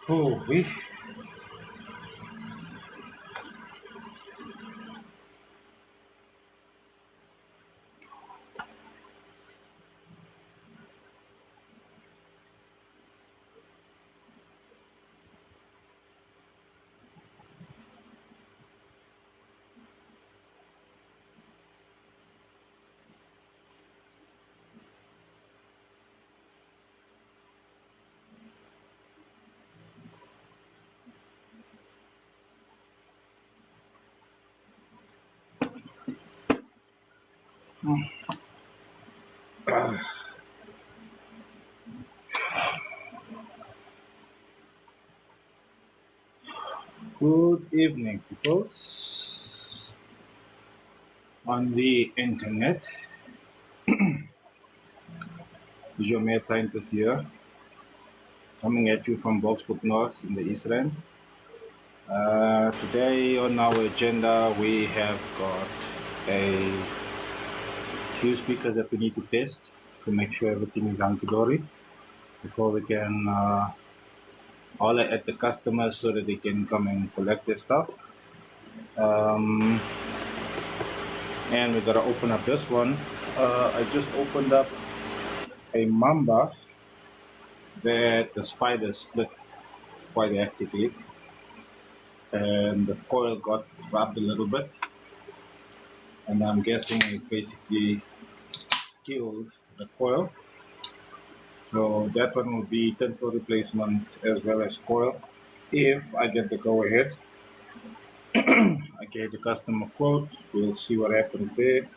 Oh, we. Good evening, peoples on the internet. Is your mad scientist here, coming at you from Boxbook North in the East End. Today on our agenda, we have got a few speakers that we need to test to make sure everything is hunky dory before we can holler at the customers so that they can come and collect their stuff. Um, and we gotta open up this one. I just opened up a mamba that the spider split quite actively, and the coil got rubbed a little bit, and I'm guessing it basically killed the coil. So that one will be tensile replacement as well as coil. If I get the go ahead, I gave the customer quote. We'll see what happens there.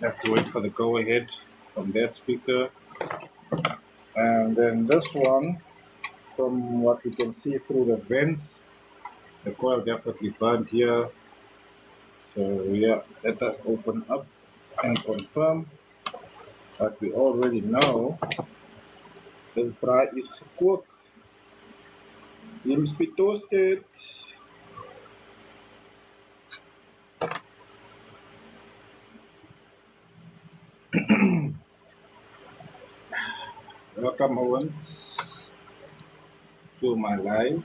Have to wait for the go ahead from that speaker. And then this one, from what we can see through the vents, the coil definitely burned here. So yeah, let us open up and confirm that we already know this braai is gekookt. Hier must be toasted. Welcome Owens to my live.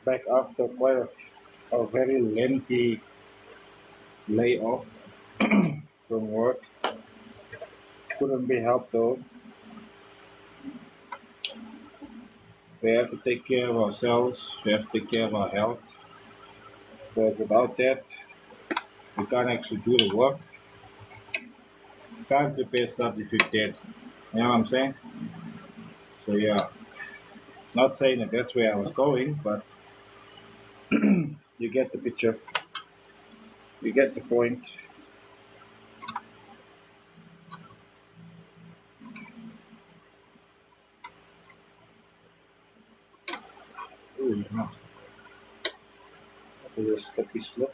Back after quite a very lengthy layoff from work. Couldn't be helped though. We have to take care of ourselves. We have to take care of our health. Because without that, we can't actually do the work. Can't repair stuff if you're dead. You know what I'm saying? So yeah, not saying that that's where I was going, but you get the picture. You get the point. Ooh, no. That was a steppy slope.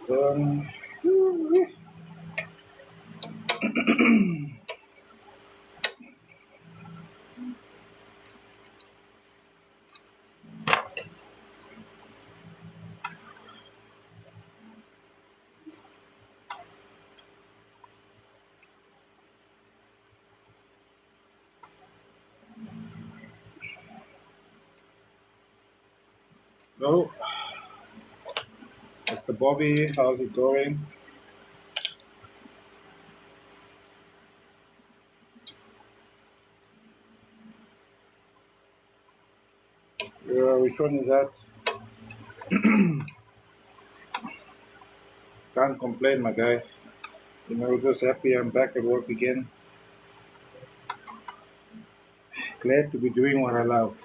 Done. So, Mr. Bobby, how's it going? Which one is that? Can't complain, my guy. You know, just happy I'm back at work again. Glad to be doing what I love.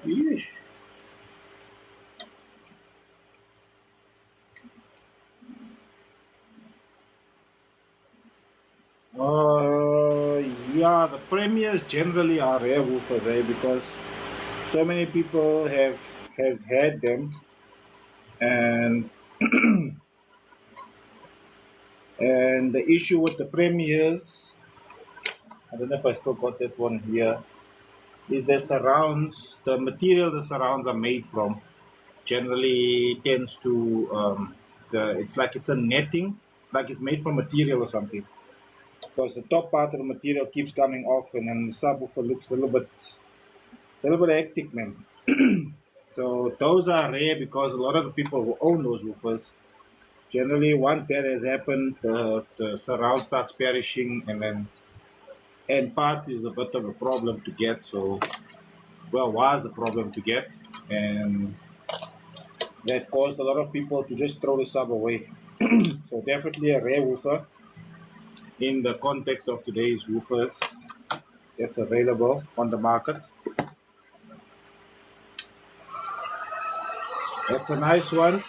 Yeesh. Uh, yeah, the premiers generally are rare woofers, because so many people has had them, and and the issue with the premiers, I don't know if I still got that one here, is the material the surrounds are made from generally tends to it's like it's a netting, like it's made from material or something, because the top part of the material keeps coming off, and then the subwoofer looks a little bit hectic, man. So those are rare because a lot of the people who own those woofers generally, once that has happened, the surround starts perishing, and parts is a bit of a problem to get. So, well, was a problem to get, and that caused a lot of people to just throw the sub away. So definitely a rare woofer in the context of today's woofers that's available on the market. That's a nice one.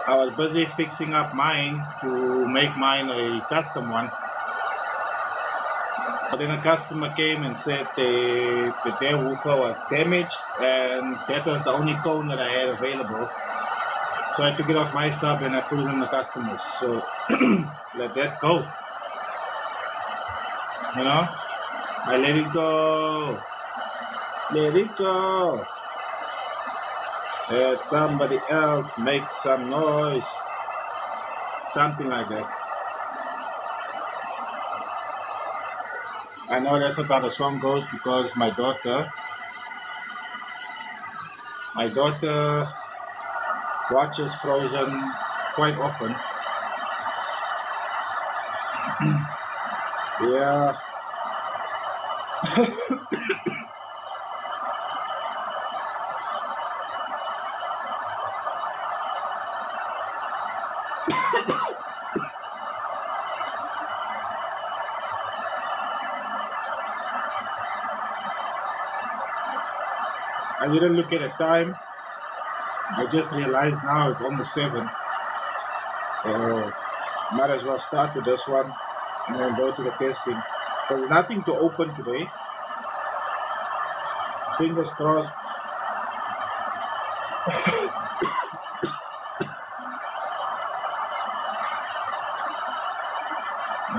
I was busy fixing up mine to make mine a custom one. But then a customer came and said that their woofer was damaged, and that was the only cone that I had available. So I took it off my sub and I put it on the customers. So let that go. You know? I let it go. Let it go. Let somebody else make some noise. Something like that. I know that's not how the song goes because my daughter watches Frozen quite often. Yeah. I didn't look at the time. I just realized now it's almost 7. So might as well start with this one and then go to the testing. There's nothing to open today. Fingers crossed.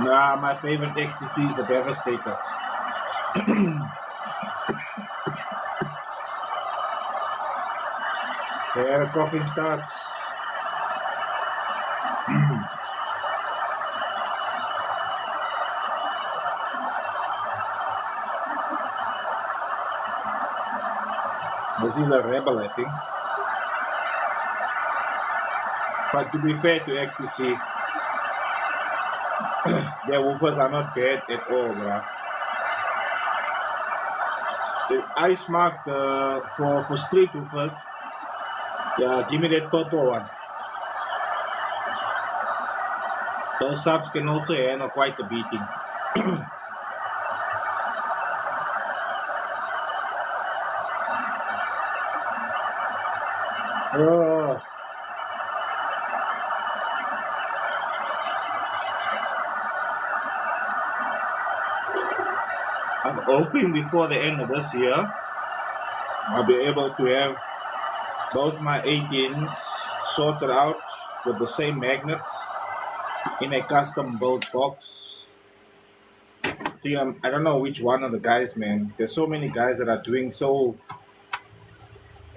Nah, my favorite ecstasy is the Devastator. There, the coughing starts. This is a Rebel, I think. But to be fair to ecstasy, their woofers are not bad at all, bro. The ice mark for street woofers, yeah, give me that purple one. Those subs can also handle quite a beating. Oh, I'm hoping before the end of this year, I'll be able to have both my 18s sorted out with the same magnets in a custom built box. I don't know which one of the guys, man. There's so many guys that are doing so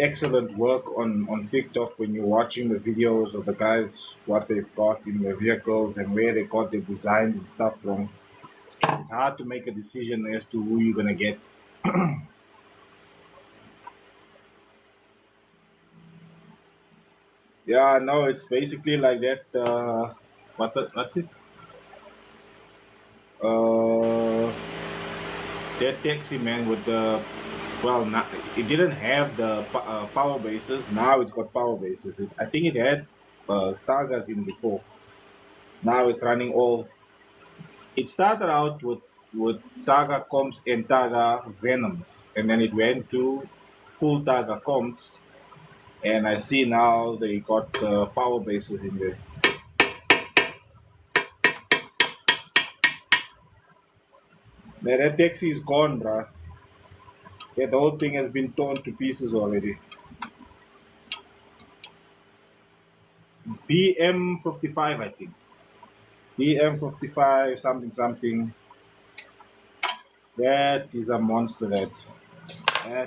excellent work on TikTok when you're watching the videos of the guys, what they've got in their vehicles and where they got their designs and stuff from. It's hard to make a decision as to who you're gonna get. Yeah, no, it's basically like that. What's it? Uh, that taxi man with the not, it didn't have the power bases. Now it's got power bases. I think it had Targas in before. Now it's running all. It started out with with Targa comps and Targa venoms, and then it went to full Targa comps, and I see now they got power bases in there. Man, that taxi is gone, bruh. Yeah, the whole thing has been torn to pieces already. BM55, I think. BM55, something, something. That is a monster, that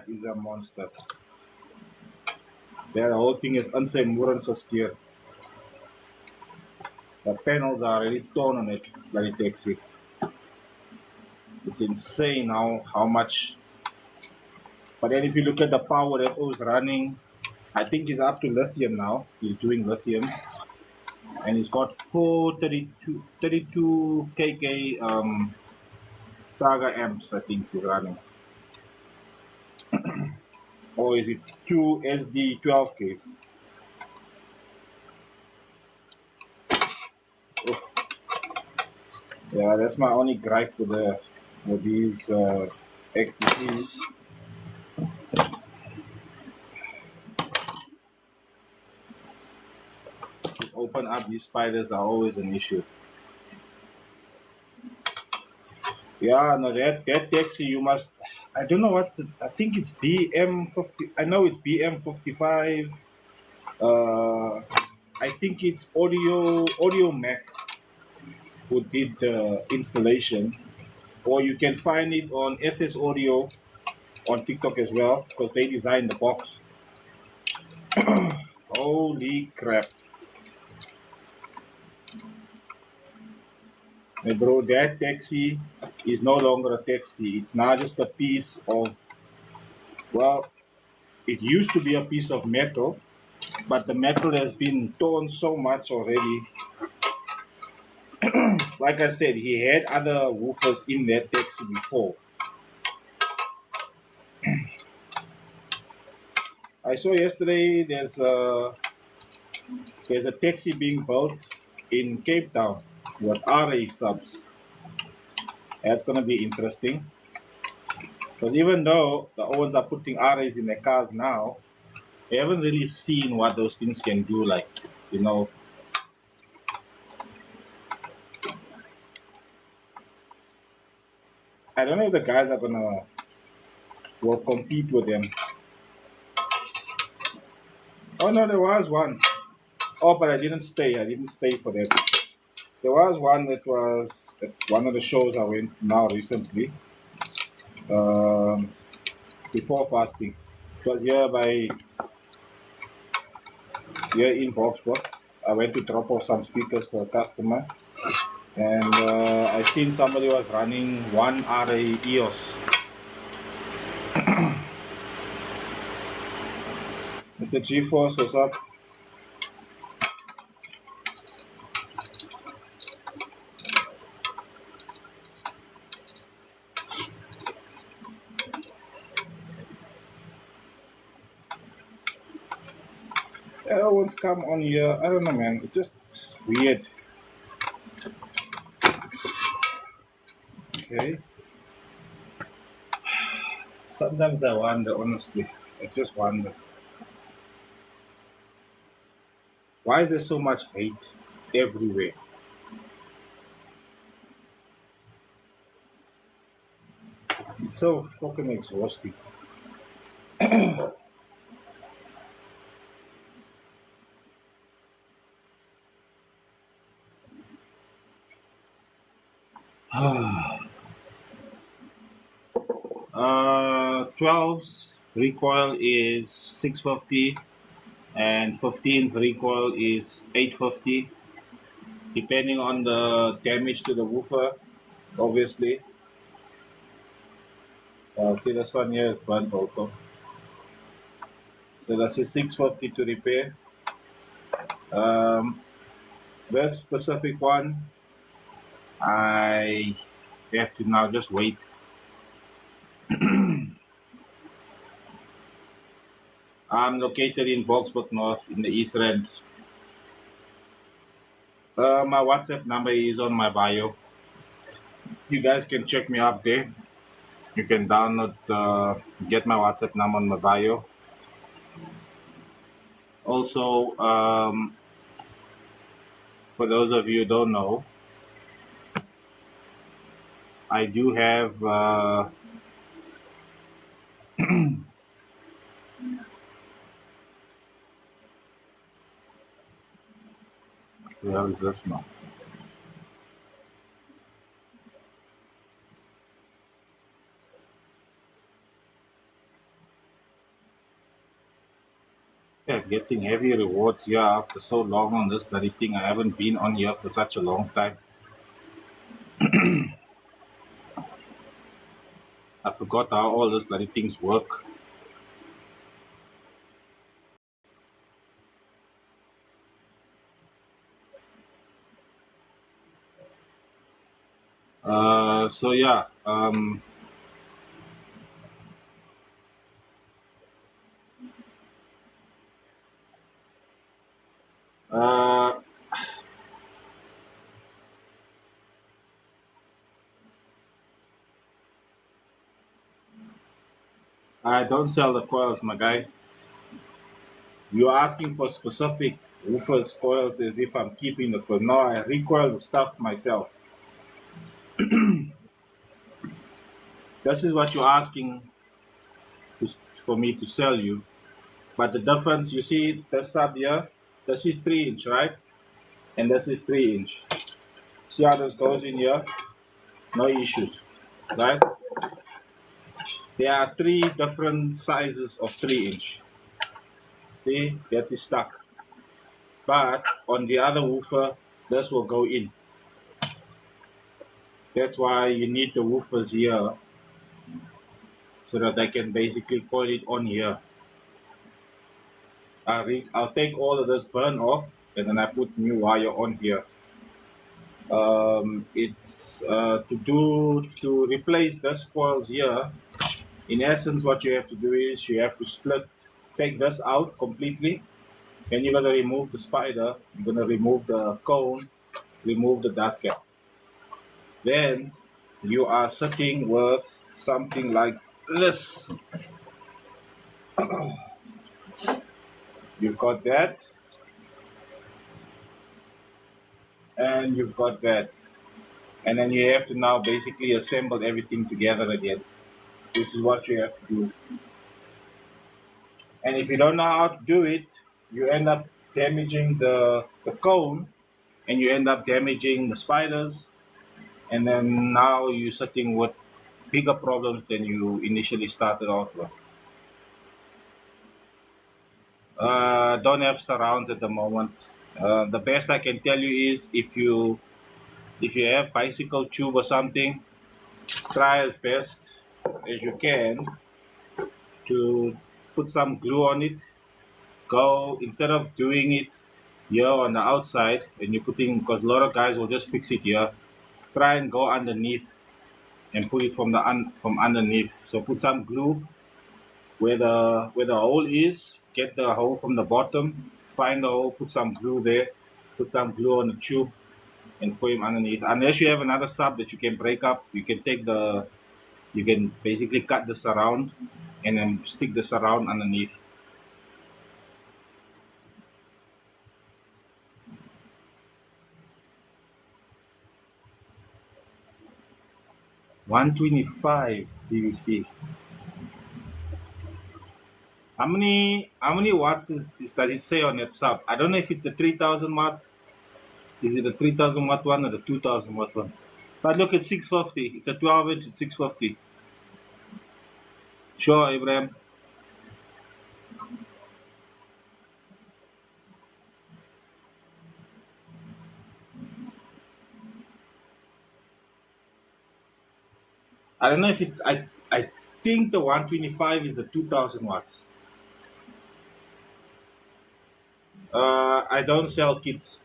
is a monster. That whole thing is unsafe gear. The panels are already torn on it, bloody taxi. It's insane how much. But then if you look at the power that was running, I think he's up to lithium now. He's doing lithium. And he's got 32 kk Targa amps, I think he's running. Or is it two SD 12Ks? Yeah, that's my only gripe with these XTCs. To open up these spiders are always an issue. Yeah, no, that taxi you must. I don't know what's the. I think it's BM50. I know it's BM55. I think it's Audio Mac who did the installation, or you can find it on SS Audio on TikTok as well because they designed the box. Holy crap! Hey bro, that taxi is no longer a taxi. It's now just a piece of, well, it used to be a piece of metal, but the metal has been torn so much already. Like I said, he had other woofers in that taxi before. I saw yesterday there's a taxi being built in Cape Town with RA subs. That's gonna be interesting. Because even though the Owens are putting RAs in their cars now, they haven't really seen what those things can do. Like, you know, I don't know if the guys are gonna will compete with them. Oh no, there was one. Oh, but I didn't stay. I didn't stay for that. There was one that was at one of the shows I went now recently. Um, before fasting. It was here in Boxburg. I went to drop off some speakers for a customer, and I seen somebody was running one RA EOS. Mr. G-Force, what's up? They always come on here. I don't know, man. It's just weird. Okay. Sometimes I wonder, honestly. I just wonder. Why is there so much hate everywhere? It's so fucking exhausting. uh, 12's recoil is 650 and 15's recoil is 850 depending on the damage to the woofer, obviously. See, this one here is burnt also. So that's a 650 to repair. This specific one, I have to now just wait. I'm located in Boxburg North in the East End. My WhatsApp number is on my bio. You guys can check me up there. You can download, get my WhatsApp number on my bio. Also, for those of you who don't know, I do have, where is this now? Yeah, getting heavy rewards here after so long on this bloody thing. I haven't been on here for such a long time. I forgot how all those bloody things work. So yeah, uh, I don't sell the coils, my guy. You're asking for specific woofers coils as if I'm keeping the coil. No, I recoil the stuff myself. This is what you're asking to, for me to sell you. But the difference, you see, this sub here, this is 3 inch, right? And this is 3 inch. See how this goes in here? No issues, right? There are three different sizes of 3 inch. See, that is stuck. But on the other woofer, this will go in. That's why you need the woofers here so that I can basically coil it on here. I'll take all of this burn off and then I put new wire on here. It's to replace this coils here. In essence, what you have to do is you have to take this out completely. Then you're gonna remove the spider. You're gonna remove the cone, remove the dust cap. Then you are sitting with something like this. You've got that, and you've got that. And then you have to now basically assemble everything together again, which is what you have to do. And if you don't know how to do it, you end up damaging the cone and you end up damaging the spiders. And then now you're sitting with bigger problems than you initially started out with. Don't have surrounds at the moment. The best I can tell you is if you have bicycle tube or something, try as best as you can to put some glue on it. Go instead of doing it here on the outside and you're putting because a lot of guys will just fix it here. Try and go underneath and put it from underneath. So put some glue where the hole is. Get the hole from the bottom. Find the hole. Put some glue there. Put some glue on the tube and put him underneath. Unless you have another sub that you can break up, you can basically cut the surround and then stick the surround underneath. 125 DVC. How many watts does it say on that sub? I don't know if it's the 3000 watt. Is it the 3000 watt one or the 2000 watt one? But look, it's 650. It's a 12 inch. It's 650. Sure, Abraham. I don't know if it's. I think the 125 is the 2000 watts. I don't sell kits.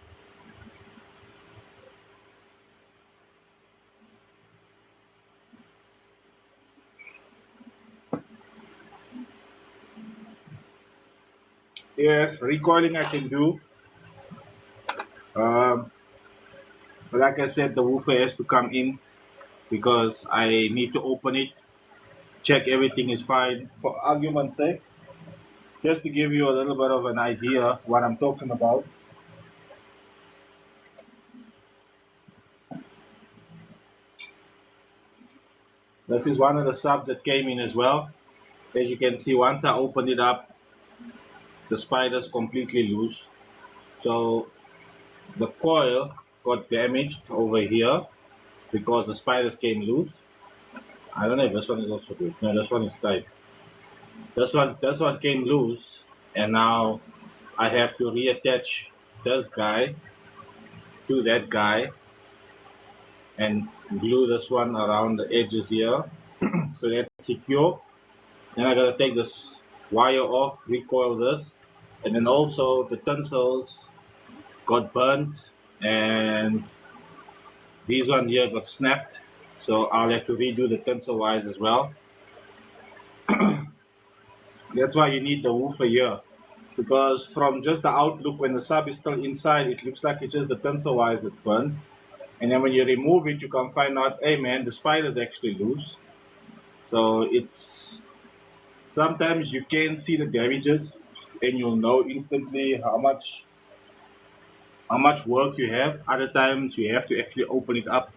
Yes, recoiling I can do. Um, but like I said, the woofer has to come in. because I need to open it, check everything is fine. For argument's sake, just to give you a little bit of an idea what I'm talking about. This is one of the subs that came in as well. As you can see, once I opened it up, the spider's completely loose. So the coil got damaged over here because the spiders came loose. I don't know if this one is also loose. No, this one is tight. This one came loose, and now I have to reattach this guy to that guy and glue this one around the edges here so that's secure. Then I gotta take this wire off, recoil this, and then also the tensils got burnt and these ones here got snapped. So I'll have to redo the tensile wires as well. That's why you need the woofer here. Because from just the outlook, when the sub is still inside, it looks like it's just the tensile wires that's burned. And then when you remove it, you can find out, hey man, the spider's actually loose. So it's sometimes you can see the damages and you'll know instantly how much work you have. Other times you have to actually open it up.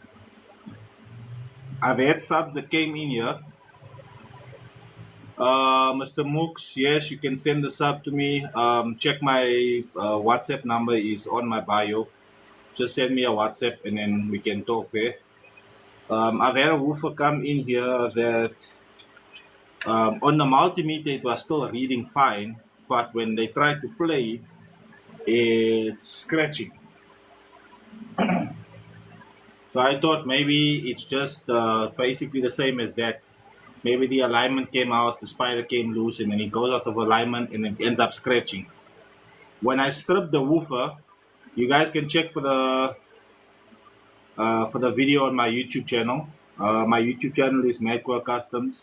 I've had subs that came in here. Mr. Mooks, yes, you can send the sub to me. Check my WhatsApp number is on my bio. Just send me a WhatsApp and then we can talk there. I've had a woofer come in here that on the multimeter it was still reading fine, but when they tried to play it, it's scratching. So I thought maybe it's just basically the same as that. Maybe the alignment came out, the spider came loose, and then it goes out of alignment and it ends up scratching. When I strip the woofer, you guys can check for the video on my YouTube channel. My YouTube channel is M.A.D Customs.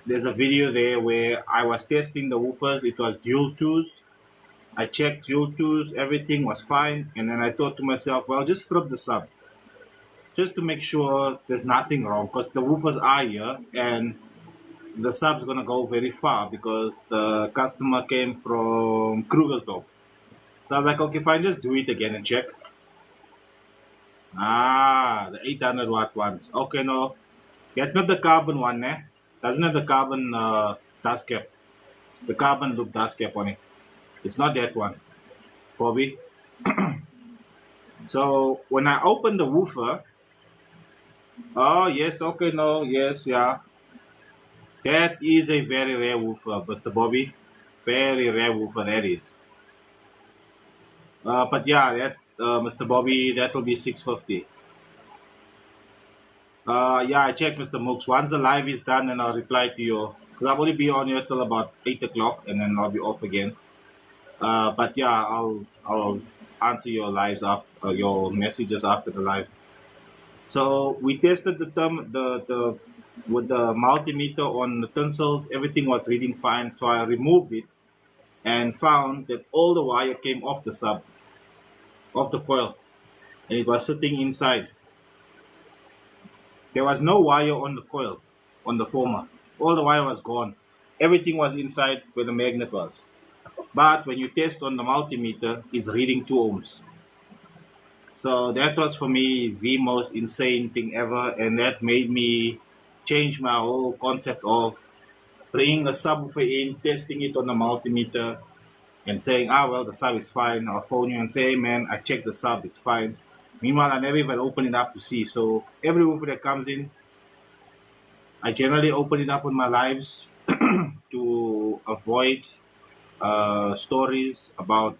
There's a video there where I was testing the woofers. It was dual twos. I checked dual twos, everything was fine, and then I thought to myself, well, just strip the sub, just to make sure there's nothing wrong, because the woofers are here and the sub's gonna go very far because the customer came from Krugersdorp. So I was like, okay, fine, just do it again and check. The 800 watt ones. Okay, no, that's not the carbon one, eh? Doesn't have the carbon dust cap. The carbon loop dust cap on it. It's not that one, Bobby. So when I open the woofer, oh yes, okay, no, yes, yeah. That is a very rare woofer, Mr. Bobby. Very rare woofer that is. But yeah, that Mr. Bobby, that will be 650. Yeah, I checked, Mr. Mooks. Once the live is done, then I'll reply to you. Cause I'll only be on here till about 8 o'clock, and then I'll be off again. But yeah, I'll answer your lives after your messages after the live. So we tested the with the multimeter on the tensils. Everything was reading fine. So I removed it and found that all the wire came off the sub, off the coil, and it was sitting inside. There was no wire on the coil, on the former. All the wire was gone. Everything was inside where the magnet was. But when you test on the multimeter, it's reading 2 ohms. So that was for me the most insane thing ever, and that made me change my whole concept of bringing a subwoofer in, testing it on the multimeter, and saying, well, the sub is fine. I'll phone you and say, hey, man, I checked the sub, it's fine. Meanwhile, I never even open it up to see. So every woofer that comes in, I generally open it up on my lives to avoid stories about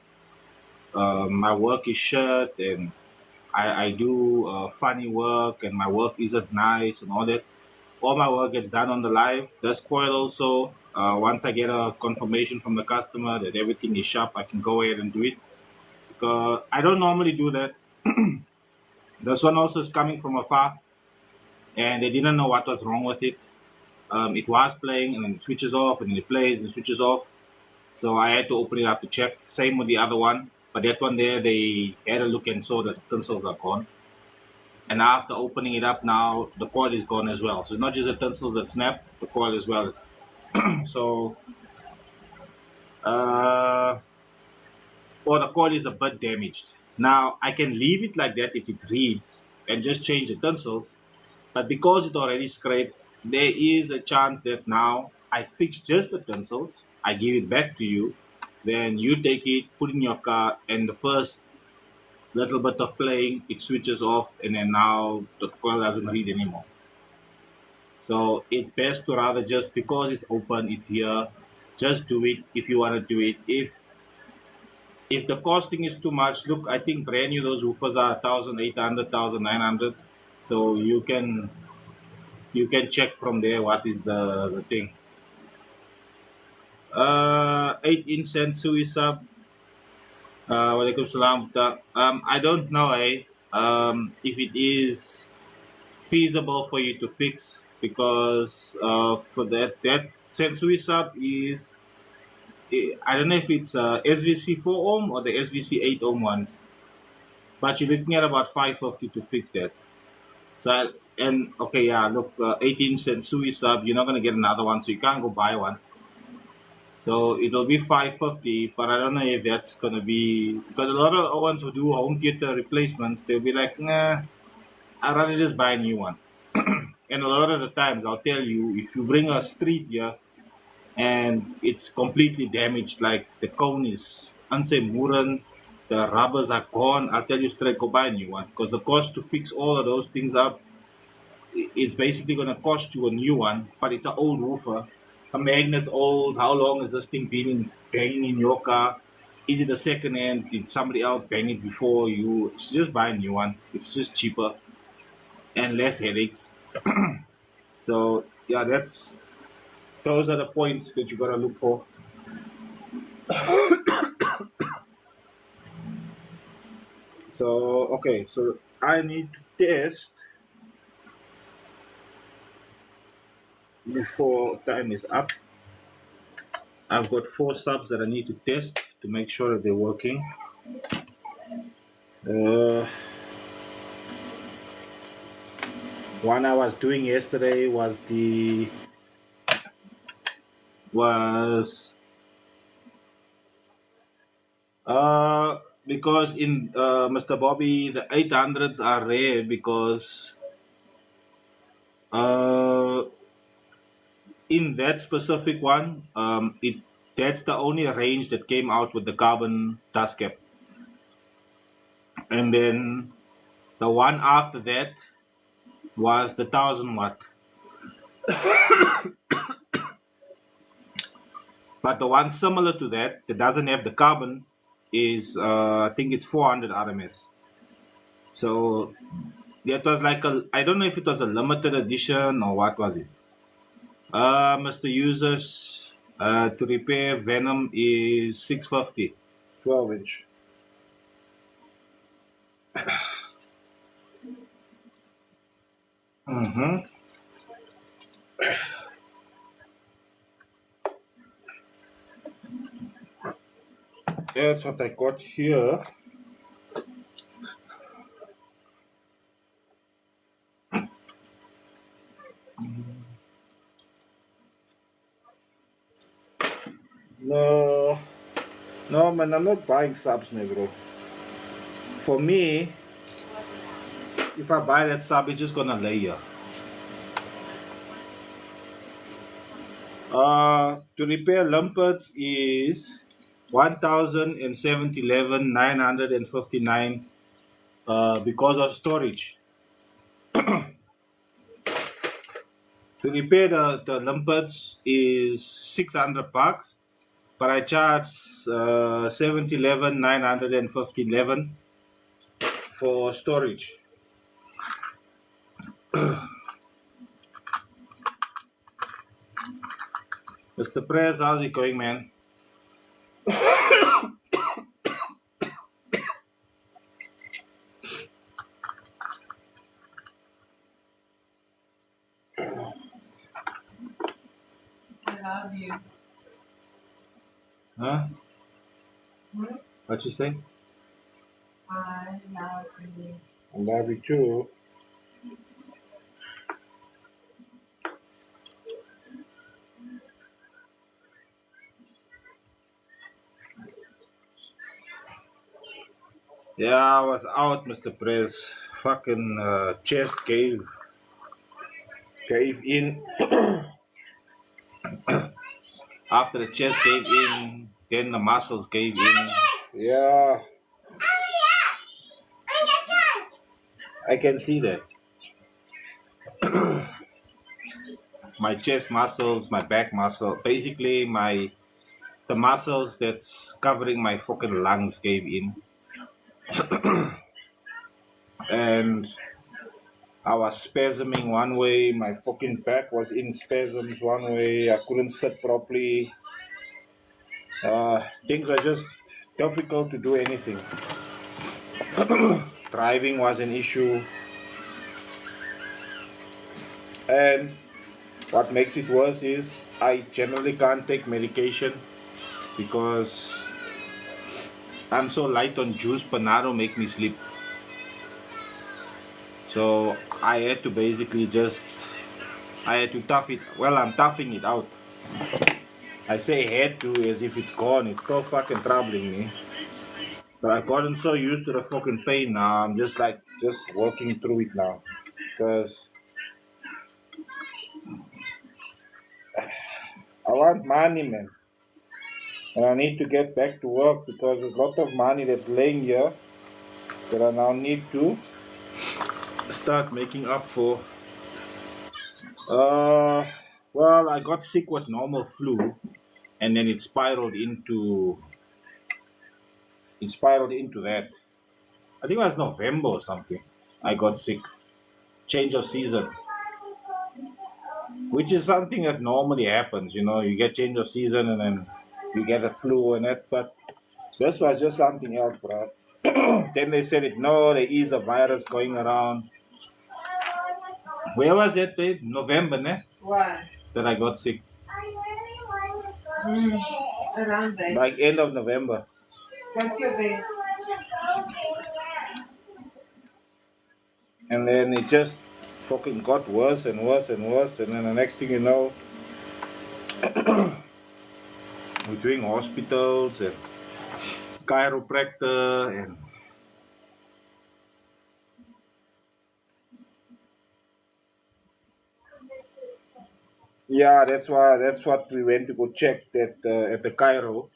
my work is shit and I do funny work and my work isn't nice and all that. All my work gets done on the live. This coil also, once I get a confirmation from the customer that everything is sharp, I can go ahead and do it. Because I don't normally do that. This one also is coming from afar, and they didn't know what was wrong with it. It was playing, and then it switches off, and then it plays, and it switches off. So I had to open it up to check. Same with the other one, but that one there, they had a look and saw that the tensils are gone. And after opening it up, now the coil is gone as well. So it's not just the tensils that snap, the coil as well. So, uh, or the coil is a bit damaged. Now I can leave it like that if it reads and just change the tensils, but because it already scraped, there is a chance that now I fix just the tensils, I give it back to you, then you take it, put it in your car, and the first little bit of playing, it switches off, and then now the coil doesn't read anymore. So it's best to rather just because it's open, it's here, just do it if you want to do it. If the costing is too much, look, I think brand new those woofers are 1,800, 1,900. So you can check from there what is the thing. 8-inch Sensui sub. Walaikum salam. I don't know, if it is feasible for you to fix because for that Sensui sub is I don't know if it's SVC 4 ohm or the SVC 8 ohm ones, but you're looking at about 550 to fix that. So and okay, yeah, look, 18 Sensui sub, you're not gonna get another one, so you can't go buy one. So it'll be 550, but I don't know if that's gonna be because a lot of ones who do home theater replacements, they'll be like, nah, I'd rather just buy a new one. And a lot of the times, I'll tell you, if you bring a street here and it's completely damaged, like the cone is unsemuren, the rubbers are gone, I'll tell you straight, go buy a new one because the cost to fix all of those things up, it's basically going to cost you a new one, but it's an old woofer. A magnet's old. How long has this thing been banging in your car? Is it a second hand? Did somebody else bang it before you? Just buy a new one. It's just cheaper and less headaches. So yeah, those are the points that you gotta look for. So okay, so I need to test before time is up. I've got 4 subs that I need to test to make sure that they're working. Uh, one I was doing yesterday was because in Mr. Bobby the 800s are rare because uh, in that specific one it that's the only range that came out with the carbon dust cap, and then the one after that was the 1,000 watt, but the one similar to that that doesn't have the carbon is I think it's 400 RMS. So that was like I don't know if it was a limited edition or what was it. Mr. Users, to repair Venom is 650, 12-inch. Mm-hmm. That's what I got here. No, no, man, I'm not buying subs, man, bro. For me, if I buy that sub, it's just gonna lay here. To repair limpets is 1,070 959 because of storage. To repair the limpets is 600 bucks, but I charge 711 911 for storage. Mr. Press, how's it going, man? I love you. Huh? Hmm? What you say? I love you. I love you too. Yeah, I was out, Mr. Prez. Fucking chest gave in. After the chest gave in, then the muscles gave in. Yeah, I can see that. My chest muscles, my back muscle, basically the muscles that's covering my fucking lungs gave in, and I was spasming one way. My fucking back was in spasms one way. I couldn't sit properly. Things were just difficult to do anything. Driving was an issue, and what makes it worse is I generally can't take medication because I'm so light on juice. Panado make me sleep. So I had to basically I had to tough it. Well, I'm toughing it out. I say had to as if it's gone. It's still fucking troubling me. But I've gotten so used to the fucking pain now. I'm just working through it now. Because I want money, man. And I need to get back to work because there's a lot of money that's laying here that I now need to start making up for. Uh, well, I got sick with normal flu, and then it spiraled into that. I think it was November or something. I got sick. Change of season, which is something that normally happens. You know, you get change of season and then you get a flu and that. But this was just something else, bro. Then they said it. No, there is a virus going around. Where was it, babe? November, ne? Why? That I got sick. Mm, around there. Like end of November. What's your bed? And then it just fucking got worse and worse and worse. And then the next thing you know, we're doing hospitals and chiropractor and yeah, that's what we went to go check that at the chiro.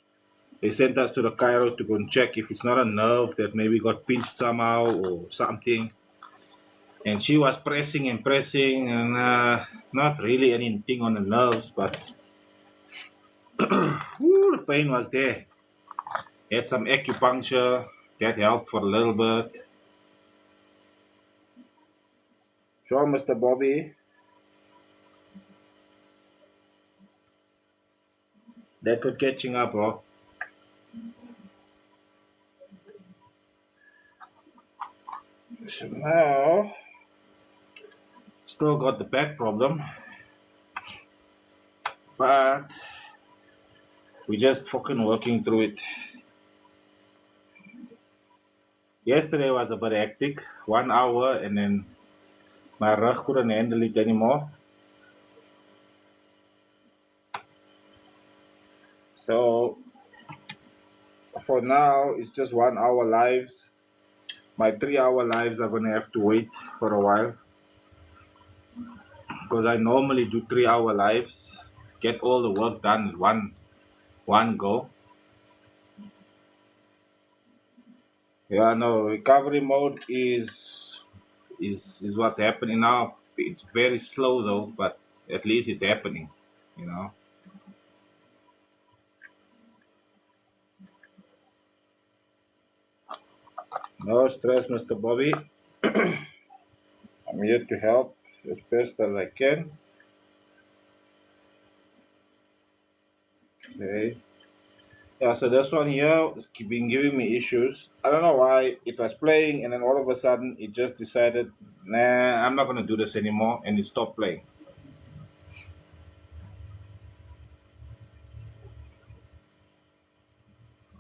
They sent us to the chiro to go and check if it's not a nerve that maybe got pinched somehow or something. And she was pressing and not really anything on the nerves, but the pain was there. Had some acupuncture that helped for a little bit. Sure, Mr. Bobby, that could catching up, bro. So now, still got the back problem, but we just fucking working through it. Yesterday was a bit hectic, 1 hour, and then my rug couldn't handle it anymore. So for now, it's just 1 hour lives. My 3 hour lives are gonna have to wait for a while because I normally do 3 hour lives, get all the work done in one go. Yeah, no, recovery mode is what's happening now. It's very slow though, but at least it's happening, you know. No stress, Mr. Bobby. I'm here to help as best as I can. Okay. Yeah, so this one here has been giving me issues. I don't know why it was playing and then all of a sudden it just decided, nah, I'm not gonna do this anymore, and it stopped playing.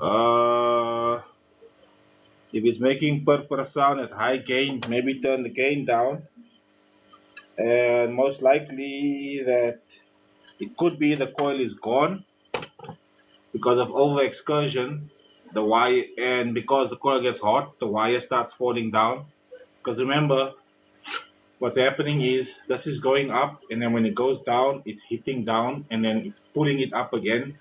Uh, if it's making purple sound at high gain, maybe turn the gain down. And most likely that it could be the coil is gone because of over excursion. the wire, and because the coil gets hot, the wire starts falling down. Because remember, what's happening is this is going up, and then when it goes down, it's hitting down, and then it's pulling it up again.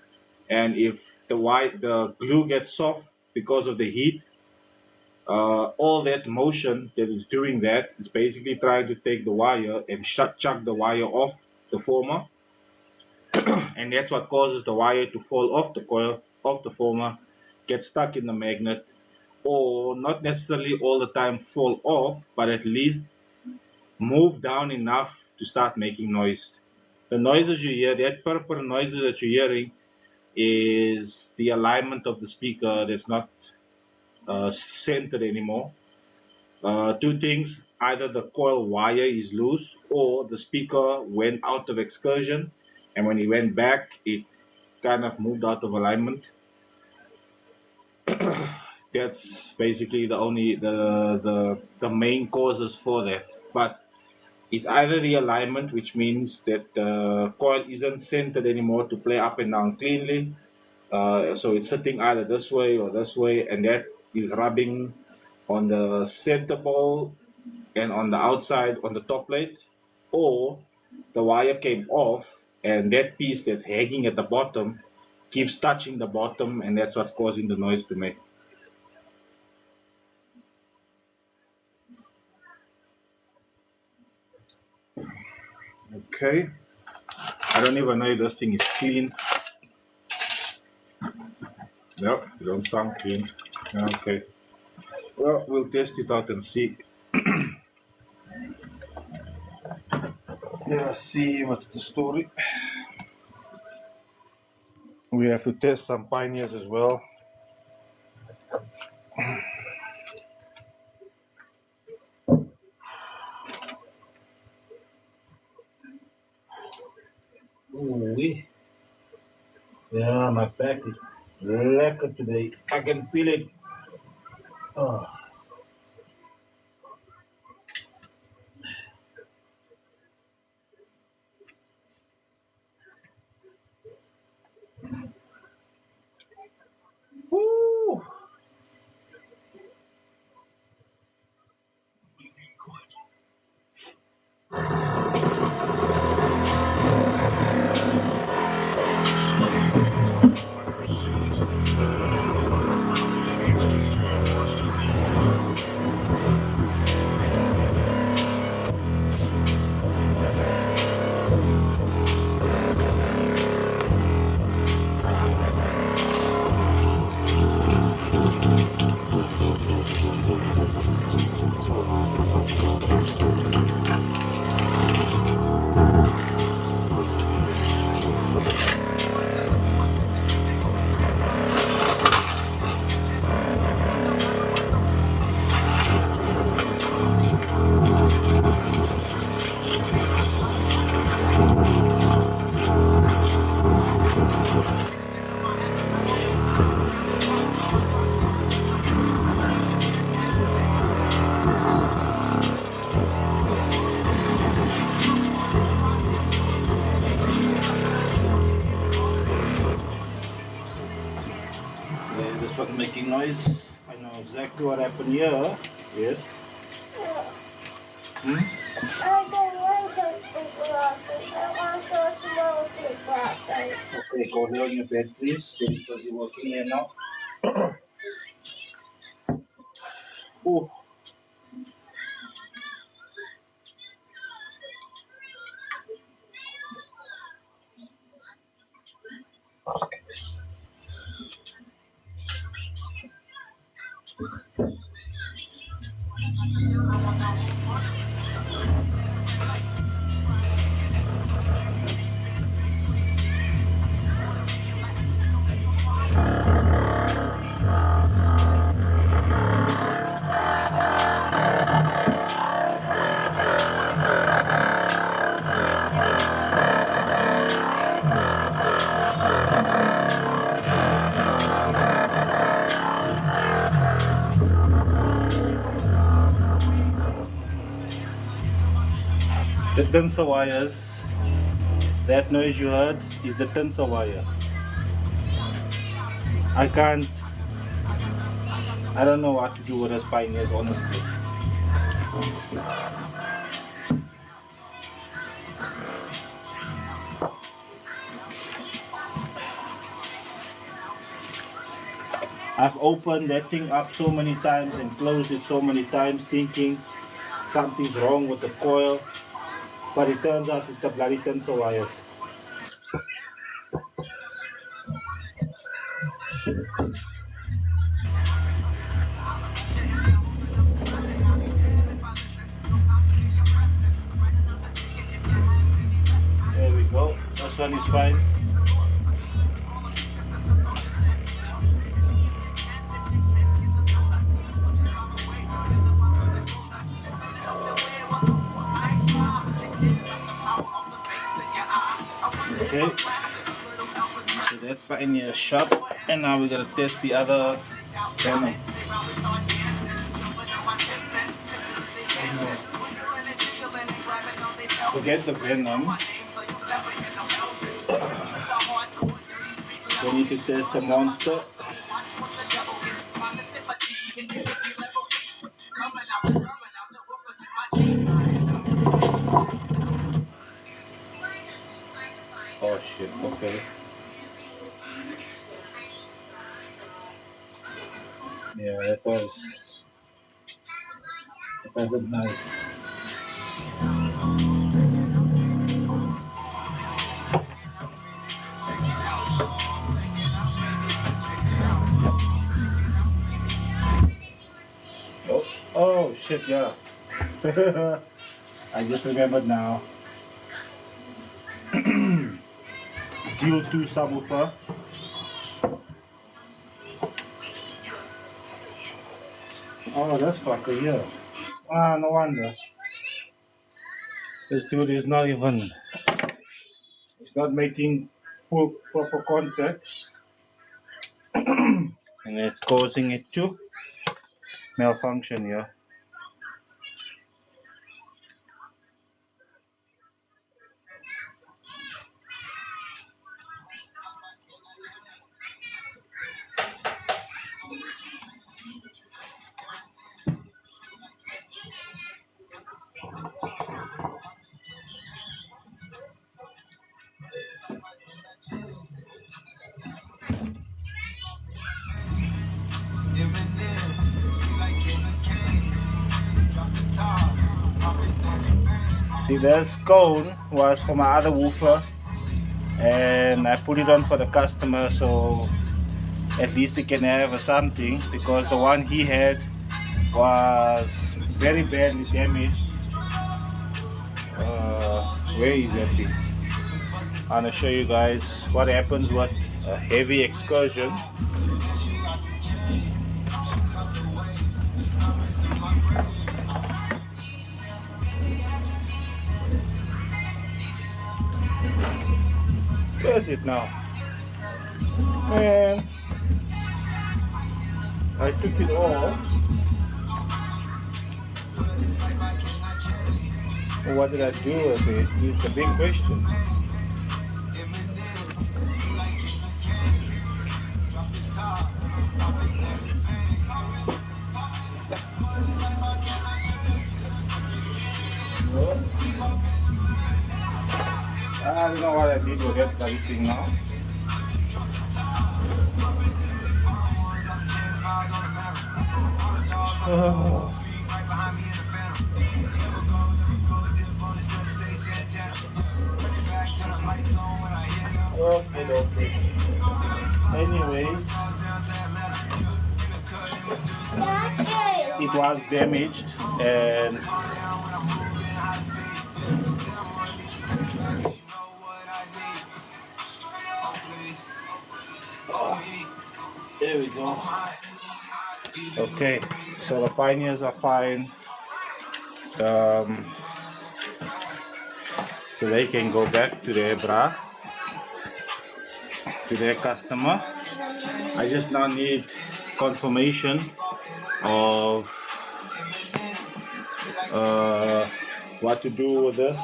And if the glue gets soft because of the heat, all that motion that is doing that is basically trying to take the wire and chuck the wire off the former, and that's what causes the wire to fall off the coil, off the former, get stuck in the magnet, or not necessarily all the time fall off, but at least move down enough to start making noise. The noises you hear, that purple noises that you're hearing, is the alignment of the speaker that's not centered anymore. Two things: either the coil wire is loose, or the speaker went out of excursion, and when it went back, it kind of moved out of alignment. That's basically the main causes for that. But it's either the alignment, which means that the coil isn't centered anymore to play up and down cleanly. So it's sitting either this way or this way, and that is rubbing on the center ball and on the outside on the top plate, or the wire came off and that piece that's hanging at the bottom keeps touching the bottom, and that's what's causing the noise to make. Okay, I don't even know if this thing is clean. Yep, it don't sound clean. Okay, well, we'll test it out and see. Let us see what's the story. We have to test some pioneers as well. Ooh, yeah, my back is lekker today. I can feel it. Oh. Woo. Yeah, this one making noise. I know exactly what happened here. Yes. Hmm? I don't want those big glasses. I want those small big glasses. Okay, go here on your bed, please. Because you're working here now. Oh. The tensor wires, that noise you heard is the tensor wire. I can't I don't know what to do with those pioneers, honestly. I've opened that thing up so many times and closed it so many times thinking something's wrong with the coil, but it turns out it's the bloody tensor wires. There we go. This one is fine. Okay. So that pioneer is sharp, and now we're gonna test the other venom. To get the venom, we need to test the monster. Oh shit, okay. Yeah, that wasn't nice. Oh shit, yeah. I just remembered now. Deal 2 subwoofer. Oh, that's fucker here. Ah, no wonder. This dude is not even. It's not making full proper contact. And it's causing it to malfunction here. See, this cone was for my other woofer, and I put it on for the customer so at least he can have something, because the one he had was very badly damaged. Where is that thing? I'm gonna show you guys what happens with a heavy excursion. Where's it now? Man, I took it off. What did I do with it? Is the big question. I don't know what I did with that bloody thing now. Okay. Anyways, it was damaged and there we go. Okay, so the pioneers are fine. So they can go back to their bra, to their customer. I just now need confirmation of what to do with this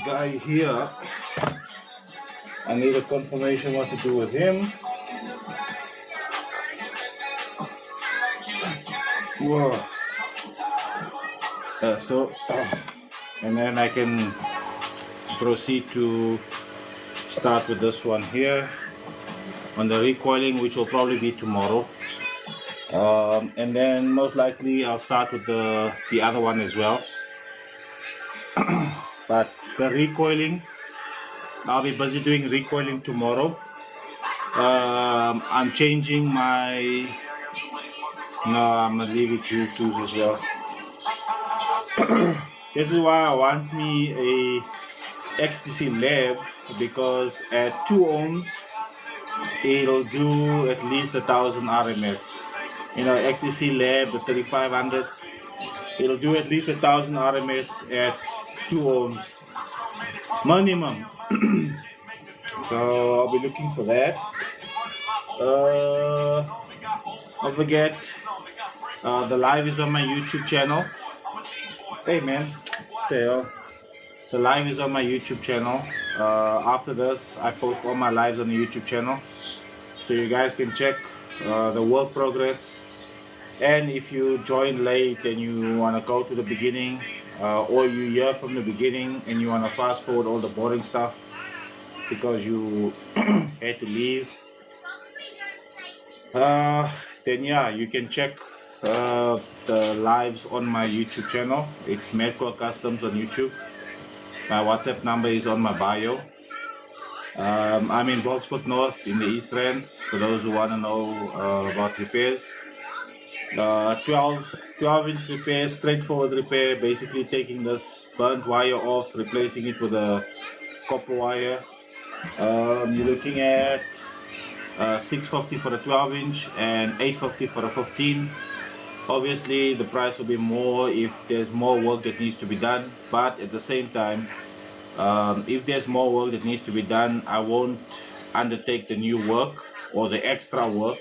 guy here. I need a confirmation what to do with him. Whoa. And then I can proceed to start with this one here on the recoiling, which will probably be tomorrow. And then most likely I'll start with the other one as well. But the recoiling, I'll be busy doing recoiling tomorrow. I'm changing my. No, I'm gonna leave it to twos as well. This is why I want me a XTC lab, because at 2 ohms it'll do at least 1,000 RMS. You know, XTC lab, the 3500, it'll do at least 1,000 RMS at 2 ohms minimum. So I'll be looking for that. Don't forget, the live is on my YouTube channel. Hey man, the live is on my YouTube channel. After this, I post all my lives on the YouTube channel, so you guys can check the work progress. And if you join late and you want to go to the beginning, or you hear from the beginning and you want to fast forward all the boring stuff because you had to leave, then yeah, you can check the lives on my YouTube channel. It's M.A.D Customs on YouTube. My WhatsApp number is on my bio. I'm in Boxford North in the East Rand, for those who want to know about repairs. 12-inch repair, straightforward repair, basically taking this burnt wire off, replacing it with a copper wire. You're looking at 650 for a 12-inch and 850 for a 15. Obviously the price will be more if there's more work that needs to be done, but at the same time, if there's more work that needs to be done, I won't undertake the new work or the extra work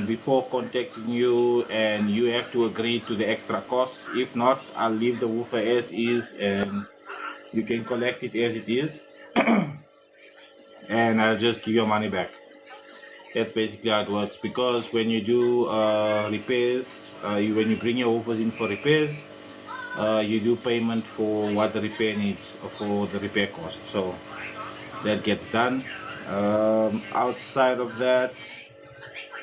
before contacting you, and you have to agree to the extra costs. If not, I'll leave the woofer as is and you can collect it as it is and I'll just give your money back. That's basically how it works, because when you do repairs, when you bring your woofers in for repairs, you do payment for what the repair needs, for the repair cost, so that gets done. Outside of that,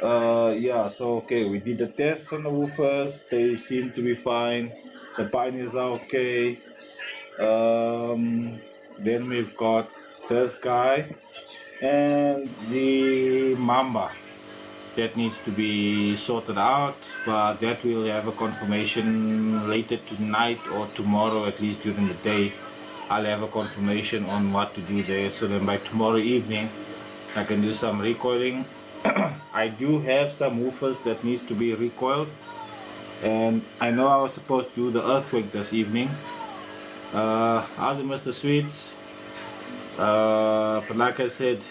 yeah, so okay, we did the tests on the woofers, they seem to be fine, the pioneers are okay. Then we've got this guy and the Mamba that needs to be sorted out, but that we'll have a confirmation later tonight or tomorrow, at least during the day. I'll have a confirmation on what to do there, so then by tomorrow evening I can do some recoiling. I do have some woofers that needs to be recoiled, and I know I was supposed to do the earthquake this evening. How's it, Mr. Sweets? But like I said,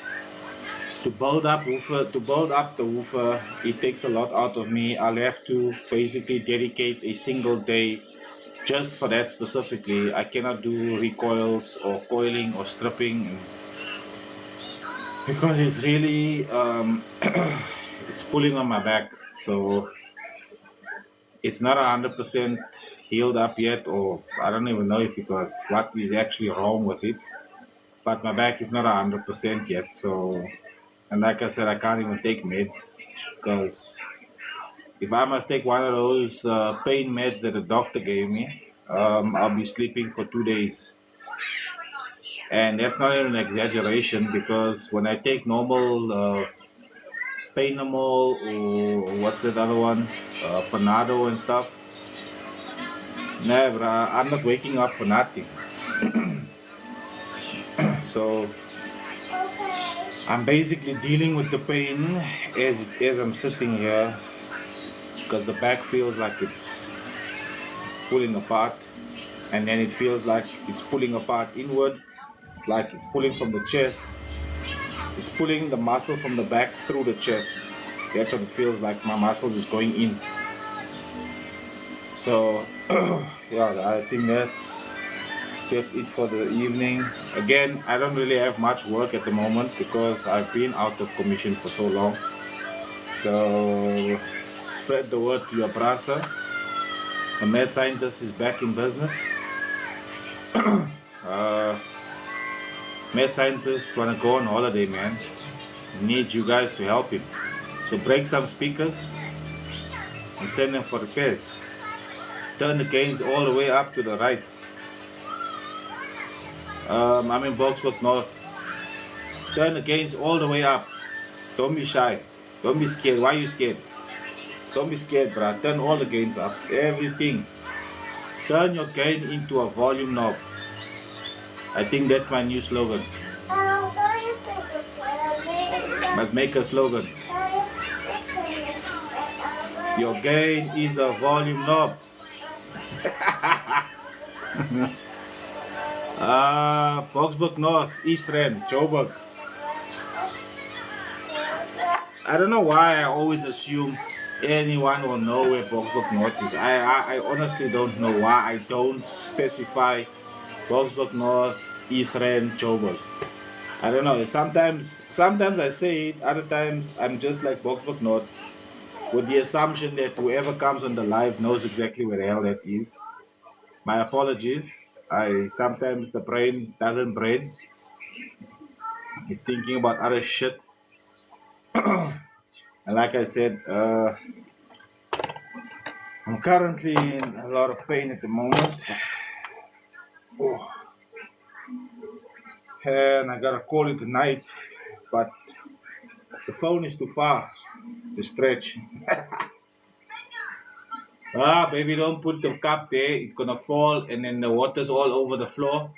to build up the woofer, it takes a lot out of me. I'll have to basically dedicate a single day just for that specifically. I cannot do recoils or coiling or stripping, because it's really it's pulling on my back. So it's not 100% healed up yet, or I don't even know if it was what is actually wrong with it, but my back is not 100% yet. So, and like I said, I can't even take meds, because if I must take one of those pain meds that the doctor gave me, I'll be sleeping for 2 days. And that's not even an exaggeration, because when I take normal Painamol, or what's that other one, Panado and stuff, never, I'm not waking up for nothing. So I'm basically dealing with the pain as I'm sitting here, because the back feels like it's pulling apart, and then it feels like it's pulling apart inward, like it's pulling from the chest. It's pulling the muscle from the back through the chest. That's what it feels like. My muscle is going in. So yeah, I think that's it for the evening. Again, I don't really have much work at the moment because I've been out of commission for so long. So Spread the word to your brother. The mad scientist is back in business. Mad scientist wanna go on holiday, man. He needs you guys to help him. So break some speakers and send them for repairs. Turn the gains all the way up to the right. I'm in Boxburg North. Turn the gains all the way up. Don't be shy. Don't be scared. Why are you scared? Don't be scared, bruh. Turn all the gains up. Everything. Turn your gain into a volume knob. I think that's my new slogan. Must make a slogan. Your gain is a volume knob. Boxburg North, East Rand, Joburg. I don't know why I always assume anyone will know where Boxburg North is. I honestly don't know why I don't specify Boxburg North, East Rand, Joburg. I don't know. Sometimes I say it, other times I'm just like Boxburg North, with the assumption that whoever comes on the live knows exactly where the hell that is. My apologies. Sometimes the brain doesn't brain. It's thinking about other shit. And like I said, I'm currently in a lot of pain at the moment. Oh. And I gotta call it tonight, but the phone is too far to stretch. Baby, don't put the cup there. It's gonna fall and then the water's all over the floor.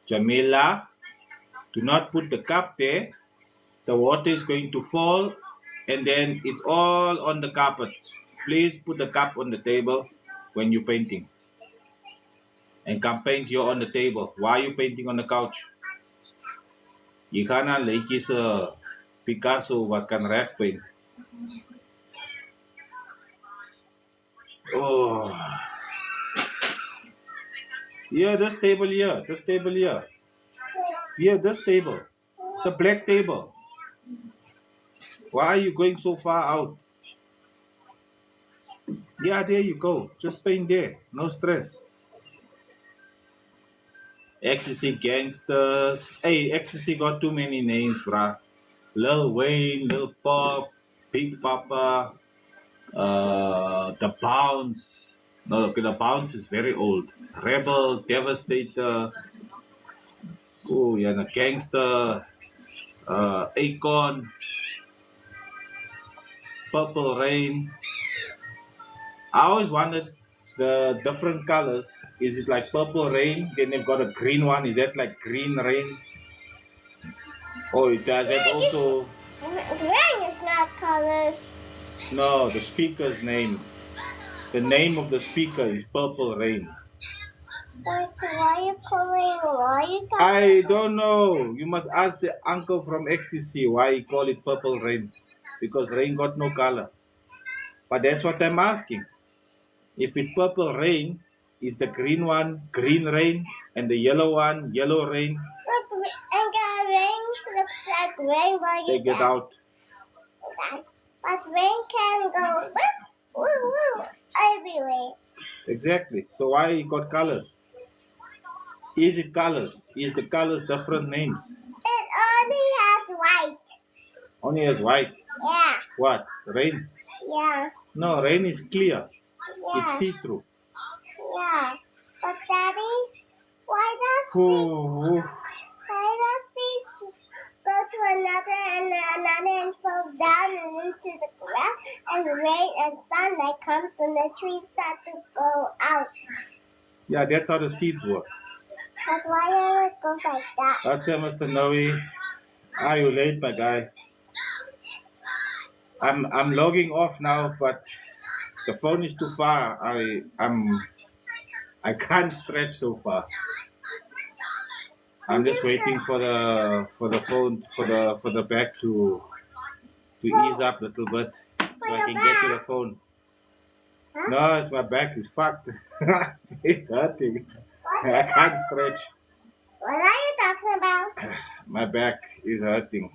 Jamila, do not put the cup there. The water is going to fall and then it's all on the carpet. Please put the cup on the table when you're painting. And come paint here on the table. Why are you painting on the couch? Je gaan naar leekjes Picasso wat kan wegpaint. Oh. Yeah, this table here. This table here. Yeah, this table. The black table. Why are you going so far out? Yeah, there you go. Just paint there. No stress. Ecstasy Gangsters. Hey, Ecstasy got too many names, bruh. Lil Wayne, Lil Pop, Big Papa, The Bounce. No, okay, The Bounce is very old. Rebel, Devastator. Oh, yeah, the Gangster. Akon. Purple Rain. I always wondered the different colors. Is it like Purple Rain? Then they've got a green one. Is that like Green Rain? Oh, it does that also. Rain is not colors. No, the speaker's name. The name of the speaker is Purple Rain. Like, why are you calling? I don't know. You must ask the uncle from XTC why he call it Purple Rain. Because rain got no color. But that's what I'm asking. If it's Purple Rain, is the green one Green Rain and the yellow one Yellow Rain? Look, and the rain looks like rain while you Take it out. But rain can go woo, woo, everywhere. Exactly. So why he got colors? Is it colors? Is the colors different names? It only has white. Only has white. Yeah. What? Rain? Yeah. No, rain is clear. Yeah. It's see-through. Yeah. But Daddy, why does seeds go to another and fall down and into the grass and rain and sunlight comes and the trees start to go out? Yeah, that's how the seeds work. But why does it go like that? That's it, Mr. Noe. Are you late, my guy? I'm logging off now, but the phone is too far. I can't stretch so far. I'm just waiting for the phone for the back to ease up a little bit so I can get to the phone. Huh? No, it's my back is fucked. It's hurting. I can't stretch. What are you talking about? My back is hurting.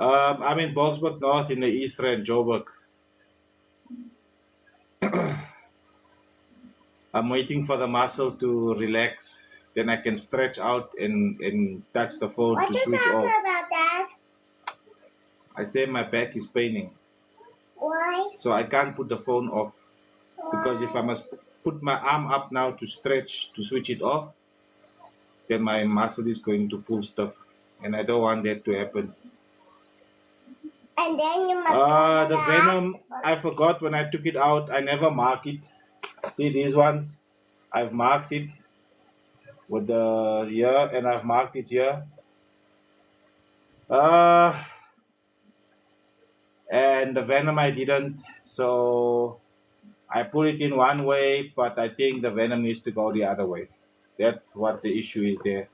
I'm in Boksburg North in the East Rand, Joburg. I'm waiting for the muscle to relax. Then I can stretch out and touch the phone What to you switch talking off. about, Dad? I say my back is paining. Why? So I can't put the phone off. Because if I must put my arm up now to stretch to switch it off, then my muscle is going to pull stuff. And I don't want that to happen. And then you must go to The the venom, hospital. I forgot when I took it out. I never mark it. See these ones? I've marked it with the here and I've marked it here. Uh, and the venom I didn't. So I put it in one way, but I think the venom needs to go the other way. That's what the issue is there.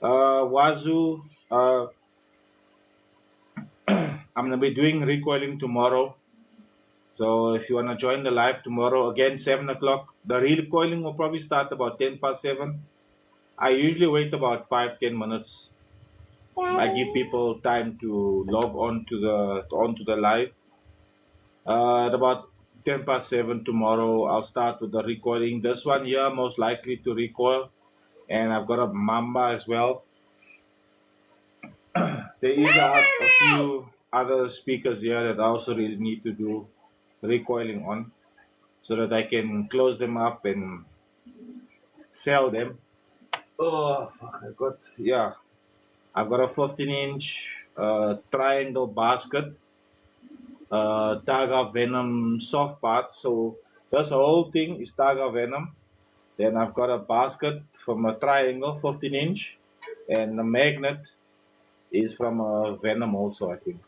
Wazoo, I'm gonna be doing recoiling tomorrow. So if you wanna join the live tomorrow, again 7 o'clock. The recoiling will probably start about 10 past 7. I usually wait about 5-10 minutes. I give people time to log on to the live. At about 10 past 7 tomorrow, I'll start with the recoiling. This one here most likely to recoil, and I've got a mamba as well. There is a few other speakers here that I also really need to do recoiling on, so that I can close them up and sell them. Oh fuck! I've got a 15-inch triangle basket, Taga Venom soft parts. So this whole thing is Taga Venom. Then I've got a basket from a triangle, 15-inch, and the magnet is from a Venom also, I think.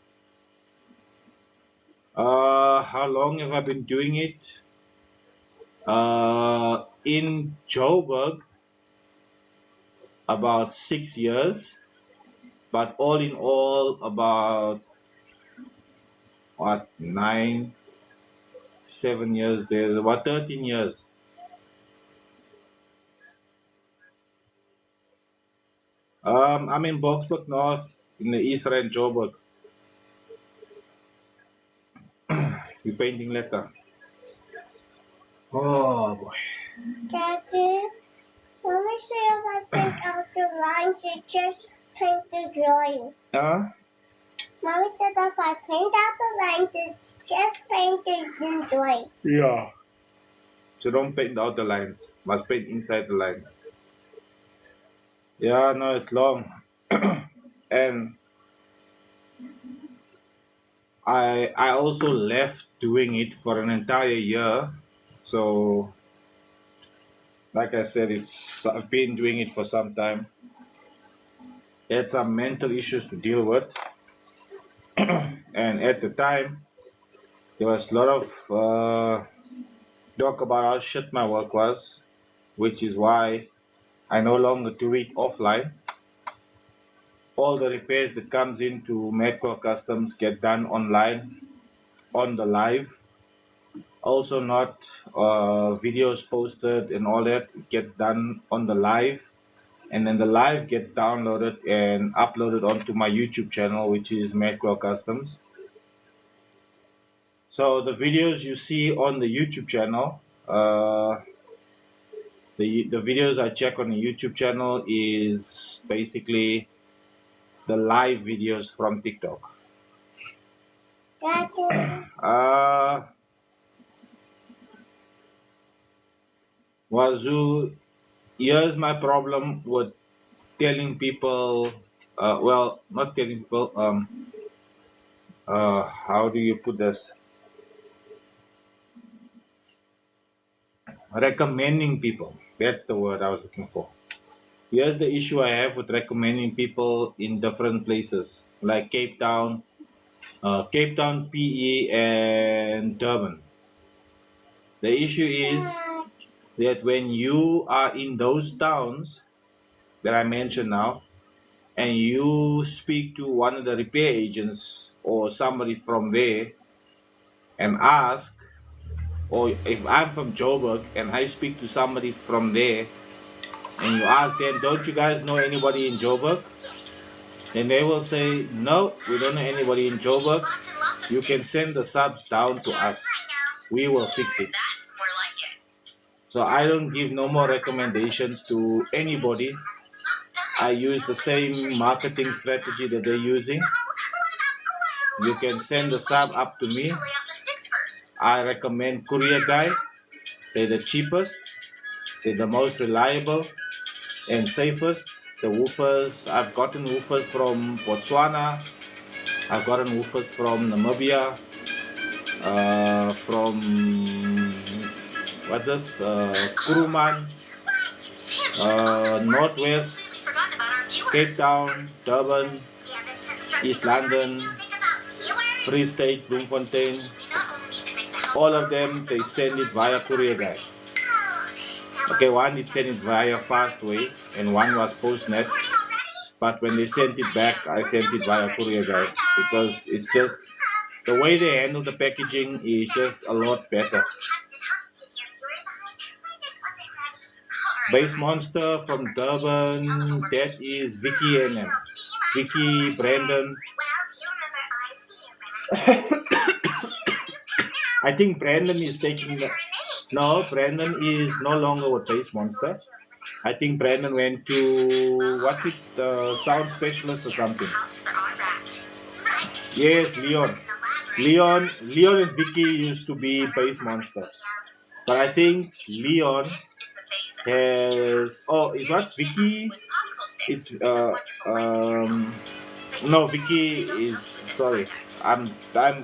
How long have I been doing it? In Joburg, about 6 years, but all in all, about what 7 years there, about 13 years. I'm in Boksburg North in the East Rand, Joburg. You painting letter. Oh boy. Daddy, let me see if I print out the lines you just paint the drawing. Mommy said if I print out the lines, it's just painted the drawing. Yeah. So don't paint out the lines. Must paint inside the lines. Yeah, no, it's long. And I also left doing it for an entire year. So like I said, I've been doing it for some time. Had some mental issues to deal with. And at the time there was a lot of talk about how shit my work was, which is why I no longer do it offline. All the repairs that comes into M.A.D Customs get done online on the live. Also not videos posted and all that. It gets done on the live, and then the live gets downloaded and uploaded onto my YouTube channel, which is M.A.D Customs. So the videos you see on the YouTube channel, the videos I check on the YouTube channel is basically the live videos from TikTok. Daddy, Wazoo, here's my problem with telling people, well, not telling people, how do you put this? Recommending people. That's the word I was looking for. Here's the issue I have with recommending people in different places, like Cape Town, PE, and Durban. The issue is that when you are in those towns that I mentioned now, and you speak to one of the repair agents or somebody from there and ask, or if I'm from Joburg and I speak to somebody from there and you ask them, don't you guys know anybody in Joburg? Then they will say, no, we don't know anybody in Joburg. You can send the subs down to us. We will fix it. So I don't give no more recommendations to anybody. I use the same marketing strategy that they're using. You can send the sub up to me. I recommend Courier Guy. They're the cheapest. They're the most reliable and safest. The woofers, I've gotten woofers from Botswana. I've gotten woofers from Namibia. From what's this? Kuruman, Northwest, Cape Town, Durban, East London, Free State, Bloemfontein. All of them, they send it via Courier Guy. Okay, one it sent it via Fastway and one was Postnet. But when they sent it back, I sent it via Courier Guy because it's just the way they handle the packaging is just a lot better. Base Monster from Durban, that is Vicky and them. Vicky, Brandon. I think Brandon is taking the... No, Brandon is no longer with Base Monster. I think Brandon went to, what's it, Sound Specialist or something. Yes, Leon. Leon and Vicky used to be Base Monster. But I think Leon has... Oh, is that Vicky? It's, no, Vicky is... Sorry. I'm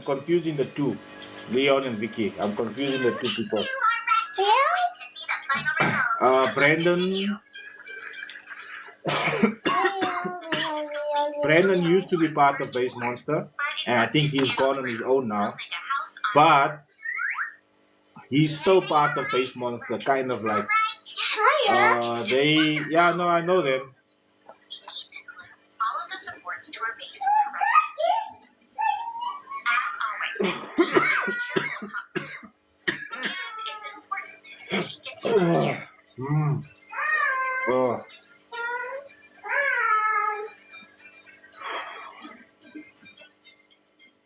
confusing the two. Leon and Vicky. I'm confusing the two people. Brandon. Brandon used to be part of Base Monster, and I think he's gone on his own now. But he's still part of Base Monster, kind of like. Yeah, no, I know them. Oh.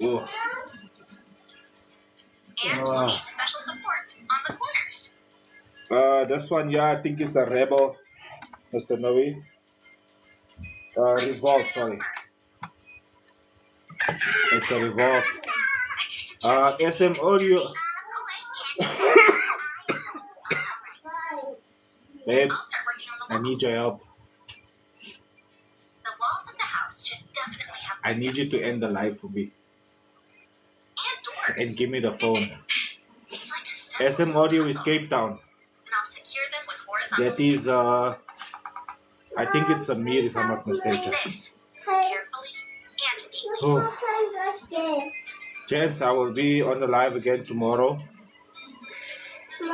Oh. And we'll need special supports on the corners. This one, yeah, I think it's a Rebel, Mr. Noe. Revolt, sorry. It's a Revolt. SM Audio. Babe, I need your help. The walls of the house should definitely have I need you to end the live for me. and doors. And give me the phone. It's like a SM Audio is Cape Town. and I'll secure them with horizontal That is, I think it's a meal if I'm not mistaken. this carefully and neatly. Oh. Chance, I will be on the live again tomorrow. No,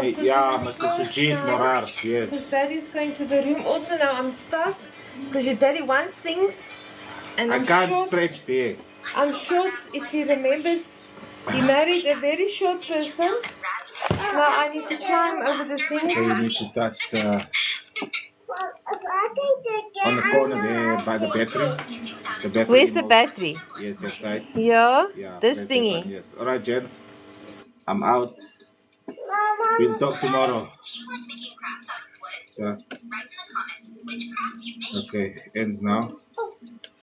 Yeah, Mr. Sujit Morar, because yes. Daddy's going to the room. Also now I'm stuck because your daddy wants things, and I I'm can't short. stretch there. I'm short. If he remembers, he married a very short person. Now I need to climb over the So things. you need to touch the on the corner there by the battery. The battery Where's the remote. battery? Yes, that side. Yeah, Yeah, this that's that one, thingy. yes. Alright, gents. I'm out. We'll talk tomorrow. Do you like making crafts out of wood? Yeah. Write in the comments which crafts you made. Okay, ends now.